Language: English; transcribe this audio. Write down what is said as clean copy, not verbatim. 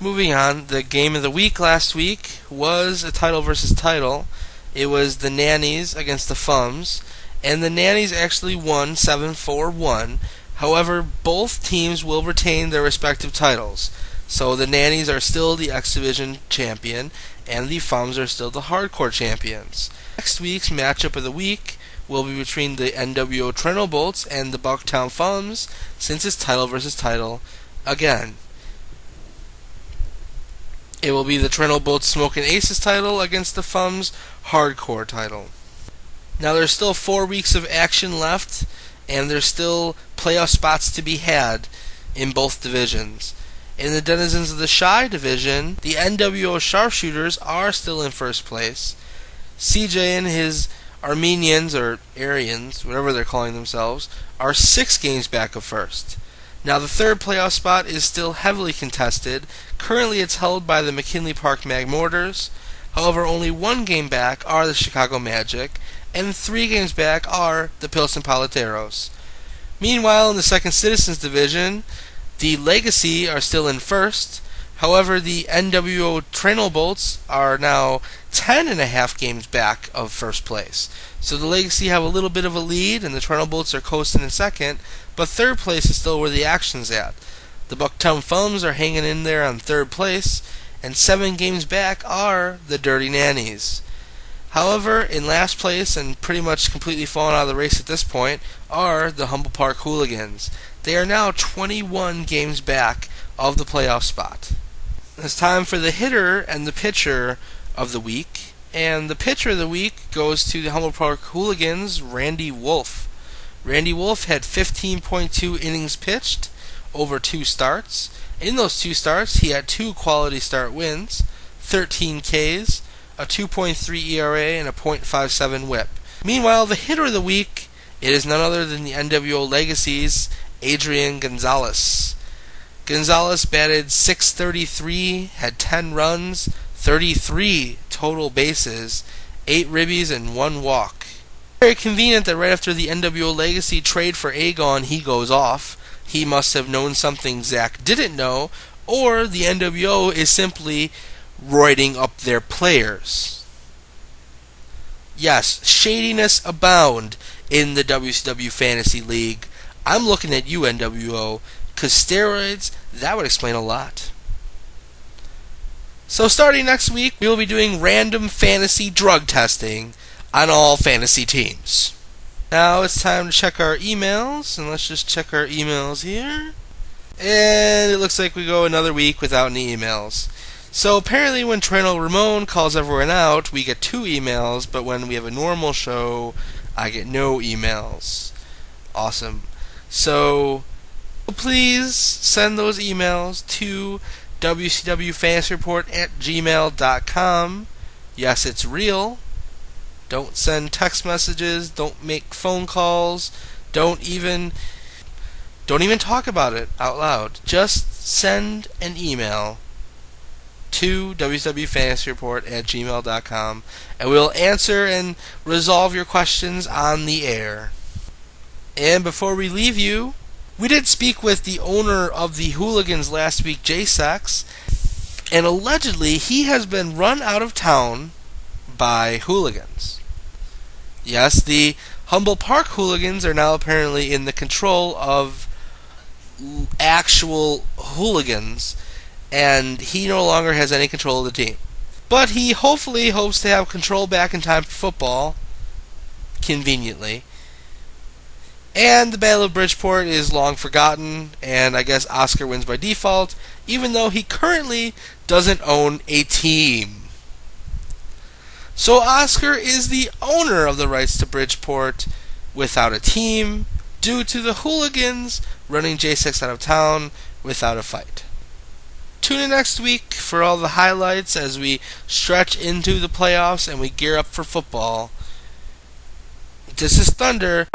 Moving on, the game of the week last week was a title versus title. It was the Nannies against the Fums, and the Nannies actually won 7-4-1. However, both teams will retain their respective titles. So the Nannies are still the X Division champion, and the Fums are still the Hardcore champions. Next week's matchup of the week will be between the NWO Trento Bolts and the Bucktown Fums, since it's title versus title again. It will be the Trento Bolts Smokin' Aces title against the Fums Hardcore title. Now there's still 4 weeks of action left, and there's still playoff spots to be had in both divisions. In the Denizens of the Shy division, the NWO Sharpshooters are still in first place. CJ and his Armenians, or Aryans, whatever they're calling themselves, are 6 games back of first. Now the third playoff spot is still heavily contested. Currently it's held by the McKinley Park Magmortars. However, only 1 game back are the Chicago Magic, and 3 games back are the Pilsen Paleteros. Meanwhile, in the second Citizens division, the Legacy are still in first. However, the NWO Trento Bolts are now 10.5 games back of first place. So the Legacy have a little bit of a lead, and the Trento Bolts are coasting in second, but third place is still where the action's at. The Bucktown Fums are hanging in there on third place, and 7 games back are the Dirty Nannies. However, in last place, and pretty much completely fallen out of the race at this point, are the Humble Park Hooligans. They are now 21 games back of the playoff spot. It's time for the hitter and the pitcher of the week, and the pitcher of the week goes to the Humble Park Hooligans, Randy Wolf. Randy Wolf had 15.2 innings pitched over 2 starts. In those 2 starts, he had 2 quality start wins, 13 Ks, a 2.3 ERA, and a .57 whip. Meanwhile, the hitter of the week, it is none other than the NWO Legacy's Adrian Gonzalez. Gonzalez batted .633, had 10 runs, 33 total bases, 8 ribbies, and 1 walk. Very convenient that right after the NWO Legacy trade for Agon, he goes off. He must have known something Zach didn't know, or the NWO is simply roiding up their players. Yes, shadiness abound in the WCW Fantasy League. I'm looking at you, NWO, because steroids, that would explain a lot. So starting next week, we will be doing random fantasy drug testing on all fantasy teams. Now it's time to check our emails, and let's just check our emails here. And it looks like we go another week without any emails. So apparently when Trento Ramon calls everyone out, we get 2 emails, but when we have a normal show, I get no emails. Awesome. So please send those emails to WCWFantasyReport@gmail.com. Yes, it's real. Don't send text messages. Don't make phone calls. Don't even talk about it out loud. Just send an email to WCWFantasyReport@gmail.com, and we'll answer and resolve your questions on the air. And before we leave you, we did speak with the owner of the Hooligans last week, J-Sex, and allegedly he has been run out of town by hooligans. Yes, the Humble Park Hooligans are now apparently in the control of actual hooligans, and he no longer has any control of the team. But he hopefully hopes to have control back in time for football, conveniently. And the Battle of Bridgeport is long forgotten, and I guess Oscar wins by default, even though he currently doesn't own a team. So Oscar is the owner of the rights to Bridgeport without a team, due to the hooligans running J6 out of town without a fight. Tune in next week for all the highlights as we stretch into the playoffs and we gear up for football. This is Thunder.